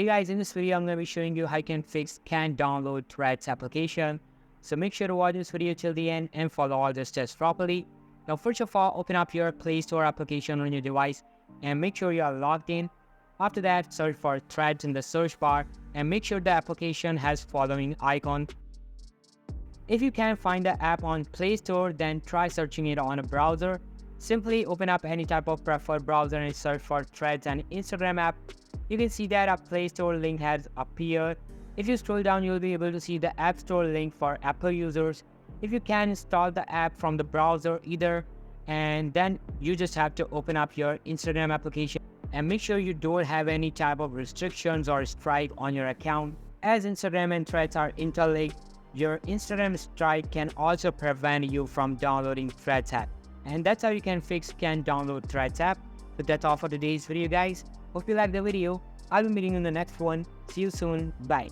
Hey guys, in this video I'm going to be showing you how you can fix can't download Threads application. So make sure to watch this video till the end and follow all the steps properly. Now first of all, open up your Play Store application on your device and make sure you are logged in. After that, search for Threads in the search bar and make sure the application has following icon. If you can't find the app on Play Store, then try searching it on a browser. Simply open up any type of preferred browser and search for Threads and Instagram app. You can see that a Play Store link has appeared. If you scroll down, you'll be able to see the App Store link for Apple users. If you can install the app from the browser either, and then you just have to open up your Instagram application and make sure you don't have any type of restrictions or strike on your account. As Instagram and Threads are interlinked, your Instagram strike can also prevent you from downloading Threads app. And that's how you can fix can't download Threads app. So that's all for today's video guys. Hope you liked the video. I'll be meeting you in the next one. See you soon. Bye.